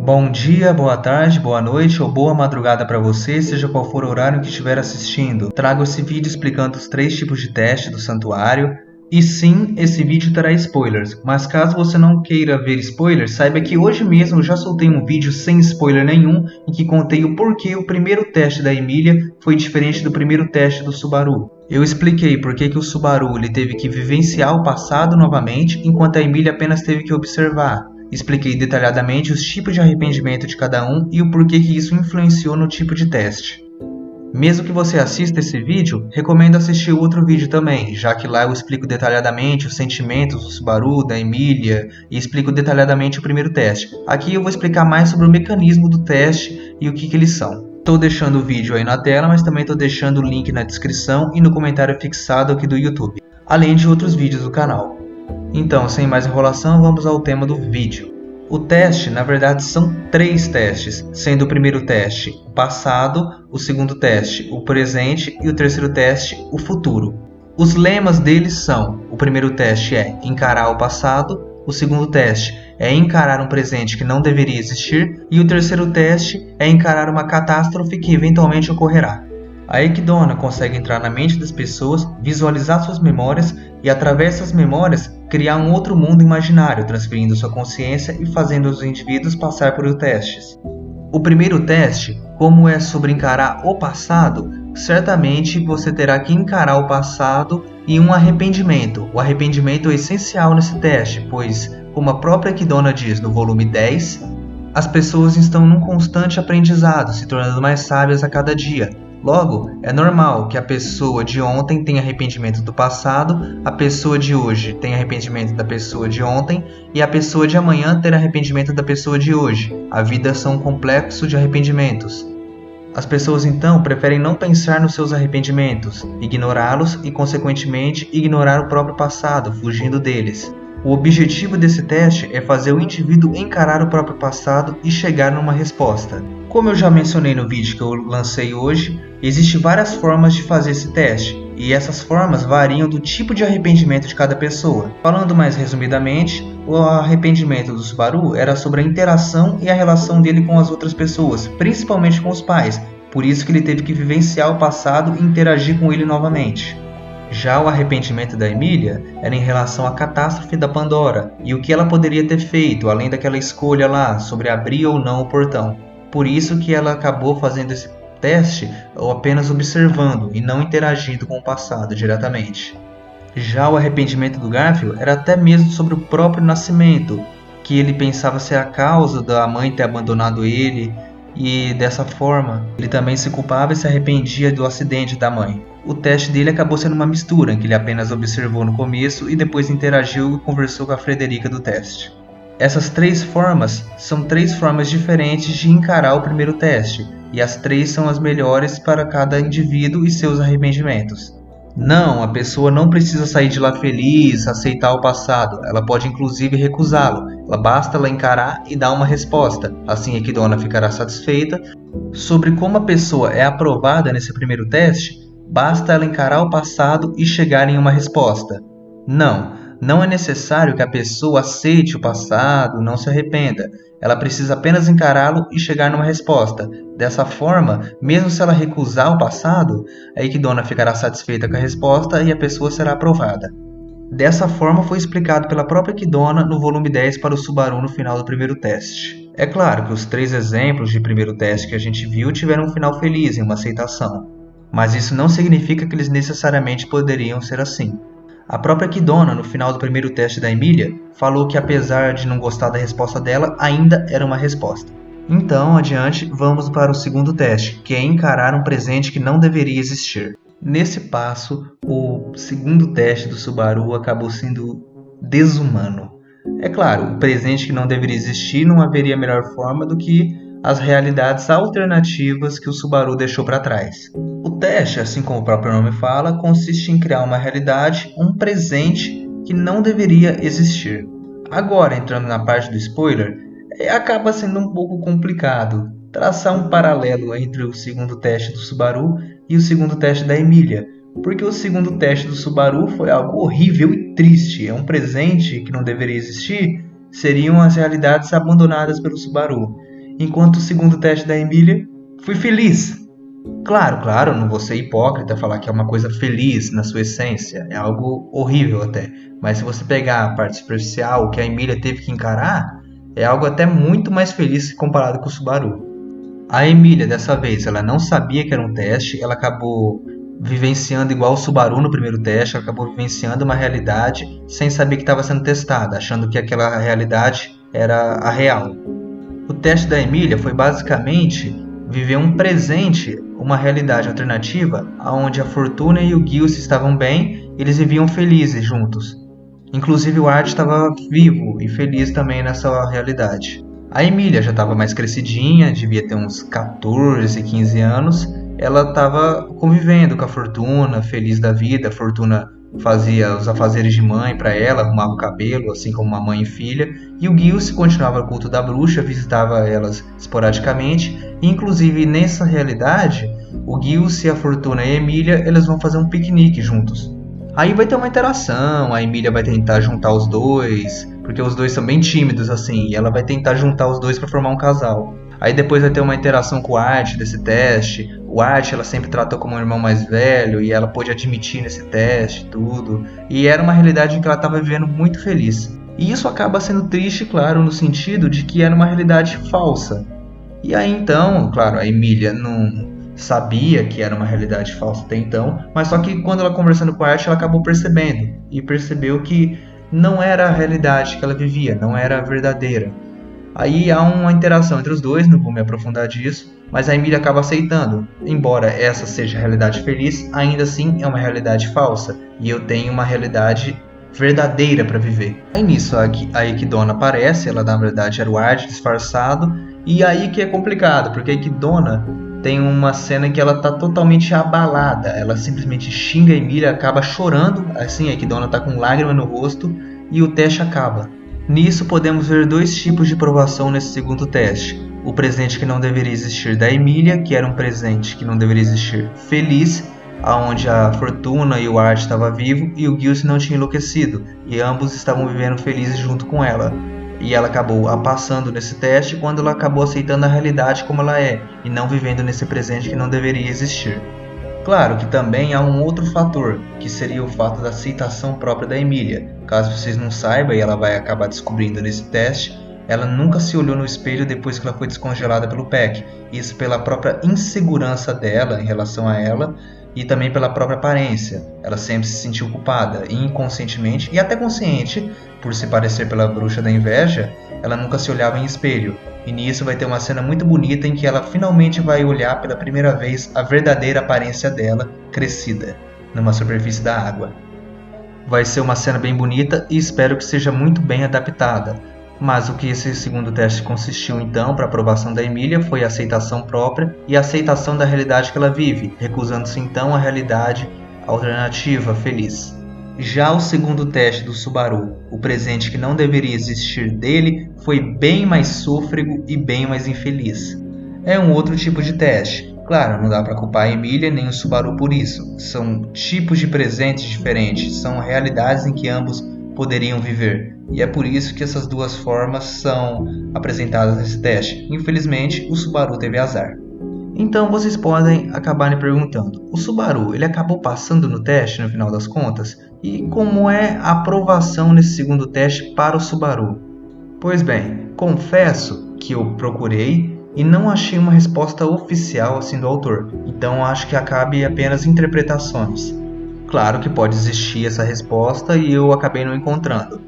Bom dia, boa tarde, boa noite ou boa madrugada para você, seja qual for o horário que estiver assistindo. Trago esse vídeo explicando os 3 tipos de teste do santuário. E sim, esse vídeo terá spoilers, mas caso você não queira ver spoilers, saiba que hoje mesmo eu já soltei um vídeo sem spoiler nenhum, em que contei o porquê o primeiro teste da Emília foi diferente do primeiro teste do Subaru. Eu expliquei por que o Subaru ele teve que vivenciar o passado novamente, enquanto a Emília apenas teve que observar. Expliquei detalhadamente os tipos de arrependimento de cada um e o porquê que isso influenciou no tipo de teste. Mesmo que você assista esse vídeo, recomendo assistir outro vídeo também, já que lá eu explico detalhadamente os sentimentos do Subaru, da Emília e explico detalhadamente o primeiro teste. Aqui eu vou explicar mais sobre o mecanismo do teste e o que eles são. Estou deixando o vídeo aí na tela, mas também estou deixando o link na descrição e no comentário fixado aqui do YouTube, além de outros vídeos do canal. Então, sem mais enrolação, vamos ao tema do vídeo. O teste, na verdade, são 3 testes, sendo o primeiro teste o passado, o segundo teste o presente e o terceiro teste o futuro. Os lemas deles são: o primeiro teste é encarar o passado, o segundo teste é encarar um presente que não deveria existir e o terceiro teste é encarar uma catástrofe que eventualmente ocorrerá. A Equidna consegue entrar na mente das pessoas, visualizar suas memórias e, através dessas memórias, criar um outro mundo imaginário, transferindo sua consciência e fazendo os indivíduos passar por testes. O primeiro teste, como é sobre encarar o passado, certamente você terá que encarar o passado e um arrependimento. O arrependimento é essencial nesse teste, pois, como a própria Equidna diz no volume 10, as pessoas estão num constante aprendizado, se tornando mais sábias a cada dia. Logo, é normal que a pessoa de ontem tenha arrependimento do passado, a pessoa de hoje tenha arrependimento da pessoa de ontem e a pessoa de amanhã terá arrependimento da pessoa de hoje. A vida são um complexo de arrependimentos. As pessoas então preferem não pensar nos seus arrependimentos, ignorá-los e, consequentemente, ignorar o próprio passado, fugindo deles. O objetivo desse teste é fazer o indivíduo encarar o próprio passado e chegar numa resposta. Como eu já mencionei no vídeo que eu lancei hoje, existem várias formas de fazer esse teste, e essas formas variam do tipo de arrependimento de cada pessoa. Falando mais resumidamente, o arrependimento do Subaru era sobre a interação e a relação dele com as outras pessoas, principalmente com os pais, por isso que ele teve que vivenciar o passado e interagir com ele novamente. Já o arrependimento da Emília era em relação à catástrofe da Pandora e o que ela poderia ter feito, além daquela escolha lá sobre abrir ou não o portão. Por isso que ela acabou fazendo esse teste ou apenas observando e não interagindo com o passado diretamente. Já o arrependimento do Garfield era até mesmo sobre o próprio nascimento, que ele pensava ser a causa da mãe ter abandonado ele, e dessa forma ele também se culpava e se arrependia do acidente da mãe. O teste dele acabou sendo uma mistura, em que ele apenas observou no começo e depois interagiu e conversou com a Frederica do teste. Essas 3 formas são 3 formas diferentes de encarar o primeiro teste, e as 3 são as melhores para cada indivíduo e seus arrependimentos. Não, a pessoa não precisa sair de lá feliz, aceitar o passado, ela pode inclusive recusá-lo, basta ela encarar e dar uma resposta, assim a Equidna ficará satisfeita. Sobre como a pessoa é aprovada nesse primeiro teste, basta ela encarar o passado e chegar em uma resposta. Não é necessário que a pessoa aceite o passado, não se arrependa. Ela precisa apenas encará-lo e chegar numa resposta. Dessa forma, mesmo se ela recusar o passado, a Equidna ficará satisfeita com a resposta e a pessoa será aprovada. Dessa forma foi explicado pela própria Equidna no volume 10 para o Subaru no final do primeiro teste. É claro que os 3 exemplos de primeiro teste que a gente viu tiveram um final feliz em uma aceitação. Mas isso não significa que eles necessariamente poderiam ser assim. A própria Equidna, no final do primeiro teste da Emília, falou que apesar de não gostar da resposta dela, ainda era uma resposta. Então, adiante, vamos para o segundo teste, que é encarar um presente que não deveria existir. Nesse passo, o segundo teste do Subaru acabou sendo desumano. É claro, o presente que não deveria existir não haveria melhor forma do que as realidades alternativas que o Subaru deixou para trás. O teste, assim como o próprio nome fala, consiste em criar uma realidade, um presente que não deveria existir. Agora, entrando na parte do spoiler, acaba sendo um pouco complicado traçar um paralelo entre o segundo teste do Subaru e o segundo teste da Emília, porque o segundo teste do Subaru foi algo horrível e triste. É um presente que não deveria existir, seriam as realidades abandonadas pelo Subaru. enquanto o segundo teste da Emília foi feliz. Claro, não vou ser hipócrita falar que é uma coisa feliz na sua essência, é algo horrível até. Mas se você pegar a parte superficial, o que a Emília teve que encarar, é algo até muito mais feliz comparado com o Subaru. A Emília, dessa vez, ela não sabia que era um teste, ela acabou vivenciando igual o Subaru no primeiro teste, ela acabou vivenciando uma realidade sem saber que estava sendo testada, achando que aquela realidade era a real. O teste da Emília foi basicamente viver um presente, uma realidade alternativa, onde a Fortuna e o Gil estavam bem, eles viviam felizes juntos. Inclusive o Art estava vivo e feliz também nessa realidade. A Emília já estava mais crescidinha, devia ter uns 14, 15 anos. Ela estava convivendo com a Fortuna, feliz da vida. A Fortuna fazia os afazeres de mãe para ela, arrumava o cabelo, assim como uma mãe e filha. E o Gil continuava o culto da bruxa, visitava elas esporadicamente. E, inclusive, nessa realidade, o Gil, a Fortuna e a Emília, eles vão fazer um piquenique juntos. Aí vai ter uma interação, a Emília vai tentar juntar os dois, porque os dois são bem tímidos assim, e ela vai tentar juntar os dois para formar um casal. Aí depois vai ter uma interação com o Art desse teste. O Art ela sempre tratou como um irmão mais velho e ela pôde admitir nesse teste tudo. E era uma realidade em que ela estava vivendo muito feliz. E isso acaba sendo triste, claro, no sentido de que era uma realidade falsa. E aí então, claro, a Emília não sabia que era uma realidade falsa até então, mas só que quando ela conversando com a Art, ela acabou percebendo e percebeu que não era a realidade que ela vivia, não era verdadeira. Aí há uma interação entre os dois, não vou me aprofundar disso, mas a Emília acaba aceitando. Embora essa seja a realidade feliz, ainda assim é uma realidade falsa e eu tenho uma realidade verdadeira para viver. Aí nisso a Equidona aparece, ela na verdade era o Art disfarçado, e aí que é complicado, porque a Equidona tem uma cena em que ela tá totalmente abalada. Ela simplesmente xinga a Emília, acaba chorando. Assim, a Equidona tá com lágrima no rosto e o teste acaba. Nisso podemos ver dois tipos de provação nesse segundo teste. O presente que não deveria existir da Emília, que era um presente que não deveria existir feliz, onde a Fortuna e o Art estavam vivos e o Gil não tinha enlouquecido, e ambos estavam vivendo felizes junto com ela. E ela acabou a passando nesse teste quando ela acabou aceitando a realidade como ela é e não vivendo nesse presente que não deveria existir. Claro que também há um outro fator, que seria o fato da aceitação própria da Emília. Caso vocês não saibam, e ela vai acabar descobrindo nesse teste, ela nunca se olhou no espelho depois que ela foi descongelada pelo Peck. Isso pela própria insegurança dela em relação a ela e também pela própria aparência. Ela sempre se sentiu culpada, e inconscientemente e até consciente, por se parecer pela bruxa da inveja, ela nunca se olhava em espelho. E nisso vai ter uma cena muito bonita em que ela finalmente vai olhar pela primeira vez a verdadeira aparência dela, crescida, numa superfície da água. Vai ser uma cena bem bonita e espero que seja muito bem adaptada. Mas o que esse segundo teste consistiu então para a aprovação da Emília foi a aceitação própria e a aceitação da realidade que ela vive, recusando-se então à realidade alternativa feliz. Já o segundo teste do Subaru, o presente que não deveria existir dele, foi bem mais sôfrego e bem mais infeliz. É um outro tipo de teste. Claro, não dá para culpar a Emília nem o Subaru por isso. São tipos de presentes diferentes, são realidades em que ambos poderiam viver. E é por isso que essas duas formas são apresentadas nesse teste. Infelizmente, o Subaru teve azar. Então vocês podem acabar me perguntando, o Subaru ele acabou passando no teste no final das contas? E como é a aprovação nesse segundo teste para o Subaru? Pois bem, confesso que eu procurei e não achei uma resposta oficial assim do autor, então acho que cabe apenas interpretações. Claro que pode existir essa resposta e eu acabei não encontrando.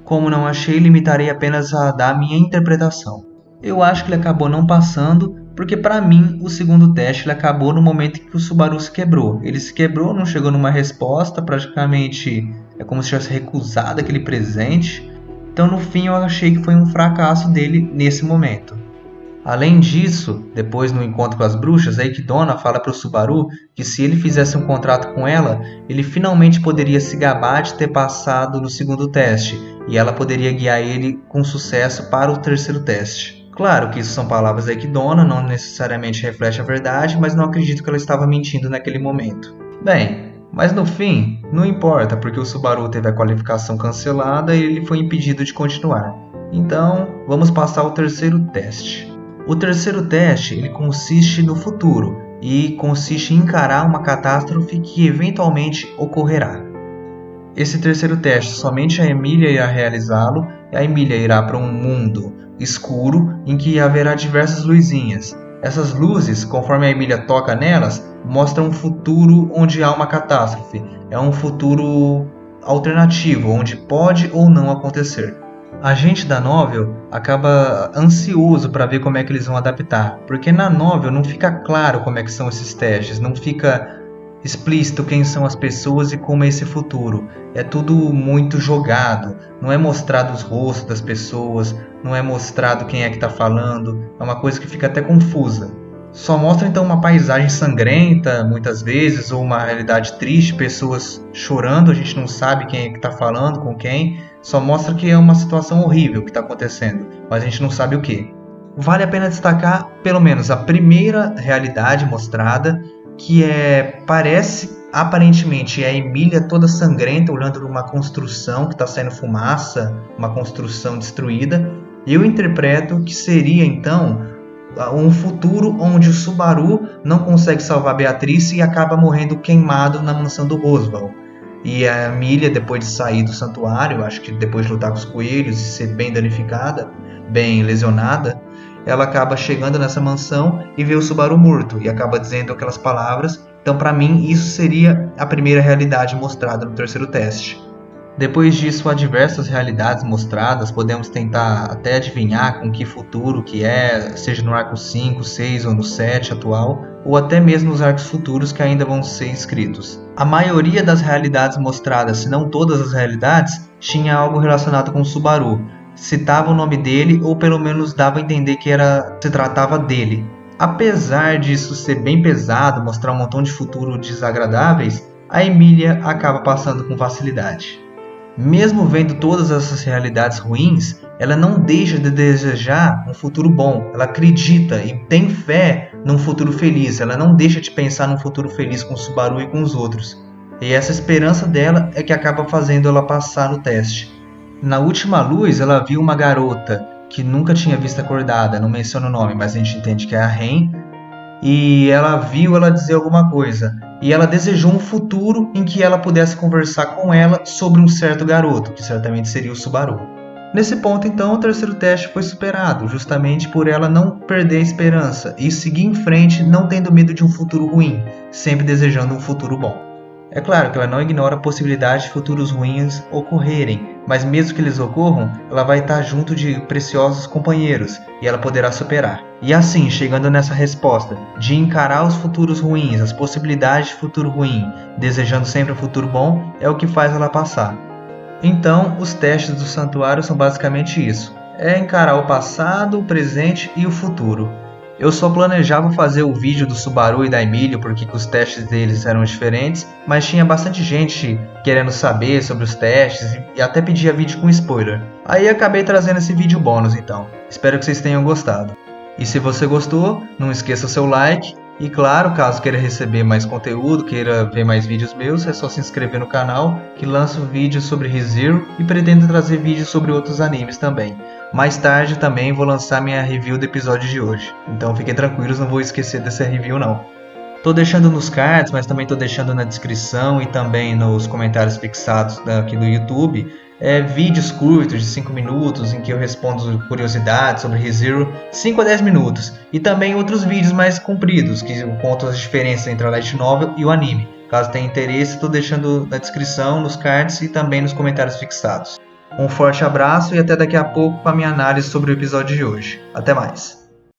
Como não achei, limitarei apenas a dar a minha interpretação. Eu acho que ele acabou não passando, porque para mim o segundo teste ele acabou no momento em que o Subaru se quebrou. Ele se quebrou, não chegou numa resposta, praticamente é como se tivesse recusado aquele presente. Então no fim eu achei que foi um fracasso dele nesse momento. Além disso, depois no encontro com as bruxas, a Equidona fala para o Subaru que se ele fizesse um contrato com ela, ele finalmente poderia se gabar de ter passado no segundo teste, e ela poderia guiar ele com sucesso para o terceiro teste. Claro que isso são palavras da Equidona, não necessariamente reflete a verdade, mas não acredito que ela estava mentindo naquele momento. Bem, mas no fim, não importa, porque o Subaru teve a qualificação cancelada e ele foi impedido de continuar. Então, vamos passar ao terceiro teste. O terceiro teste ele consiste no futuro e consiste em encarar uma catástrofe que eventualmente ocorrerá. Esse terceiro teste, somente a Emília irá realizá-lo, e a Emília irá para um mundo escuro em que haverá diversas luzinhas. Essas luzes, conforme a Emília toca nelas, mostram um futuro onde há uma catástrofe. É um futuro alternativo, onde pode ou não acontecer. A gente da novel acaba ansioso para ver como é que eles vão adaptar, porque na novel não fica claro como é que são esses testes, não fica explícito quem são as pessoas e como é esse futuro. É tudo muito jogado, não é mostrado os rostos das pessoas, não é mostrado quem é que está falando, é uma coisa que fica até confusa. Só mostra então uma paisagem sangrenta, muitas vezes, ou uma realidade triste, pessoas chorando, a gente não sabe quem é que está falando com quem, só mostra que é uma situação horrível que está acontecendo, mas a gente não sabe o que. Vale a pena destacar, pelo menos, a primeira realidade mostrada, que parece aparentemente a Emília toda sangrenta olhando para uma construção que está saindo fumaça, uma construção destruída. Eu interpreto que seria então um futuro onde o Subaru não consegue salvar a Beatrice e acaba morrendo queimado na mansão do Roswell. E a Emília, depois de sair do santuário, acho que depois de lutar com os coelhos e ser bem danificada, bem lesionada, ela acaba chegando nessa mansão e vê o Subaru morto e acaba dizendo aquelas palavras. Então, para mim, isso seria a primeira realidade mostrada no terceiro teste. Depois disso, há diversas realidades mostradas, podemos tentar até adivinhar com que futuro que seja no arco 5, 6 ou no 7 atual, ou até mesmo nos arcos futuros que ainda vão ser escritos. A maioria das realidades mostradas, se não todas as realidades, tinha algo relacionado com o Subaru. Citava o nome dele ou pelo menos dava a entender que se tratava dele. Apesar disso ser bem pesado, mostrar um montão de futuros desagradáveis, a Emília acaba passando com facilidade. Mesmo vendo todas essas realidades ruins, ela não deixa de desejar um futuro bom. Ela acredita e tem fé num futuro feliz. Ela não deixa de pensar num futuro feliz com o Subaru e com os outros. E essa esperança dela é que acaba fazendo ela passar no teste. Na última luz, ela viu uma garota que nunca tinha visto acordada, não menciona o nome, mas a gente entende que é a Ren, e ela viu ela dizer alguma coisa, e ela desejou um futuro em que ela pudesse conversar com ela sobre um certo garoto, que certamente seria o Subaru. Nesse ponto, então, o terceiro teste foi superado, justamente por ela não perder a esperança e seguir em frente, não tendo medo de um futuro ruim, sempre desejando um futuro bom. É claro que ela não ignora a possibilidade de futuros ruins ocorrerem, mas mesmo que eles ocorram, ela vai estar junto de preciosos companheiros e ela poderá superar. E assim, chegando nessa resposta de encarar os futuros ruins, as possibilidades de futuro ruim, desejando sempre um futuro bom, é o que faz ela passar. Então, os testes do santuário são basicamente isso: é encarar o passado, o presente e o futuro. Eu só planejava fazer o vídeo do Subaru e da Emília porque os testes deles eram diferentes, mas tinha bastante gente querendo saber sobre os testes e até pedia vídeo com spoiler. Aí acabei trazendo esse vídeo bônus então. Espero que vocês tenham gostado. E se você gostou, não esqueça o seu like. E claro, caso queira receber mais conteúdo, queira ver mais vídeos meus, é só se inscrever no canal, que lanço vídeos sobre ReZero e pretendo trazer vídeos sobre outros animes também. Mais tarde também vou lançar minha review do episódio de hoje, então fiquem tranquilos, não vou esquecer dessa review não. Tô deixando nos cards, mas também tô deixando na descrição e também nos comentários fixados aqui do YouTube vídeos curtos de 5 minutos em que eu respondo curiosidades sobre ReZero, 5 a 10 minutos, e também outros vídeos mais compridos que contam as diferenças entre a light novel e o anime. Caso tenha interesse, estou deixando na descrição, nos cards e também nos comentários fixados. Um forte abraço e até daqui a pouco com a minha análise sobre o episódio de hoje. Até mais!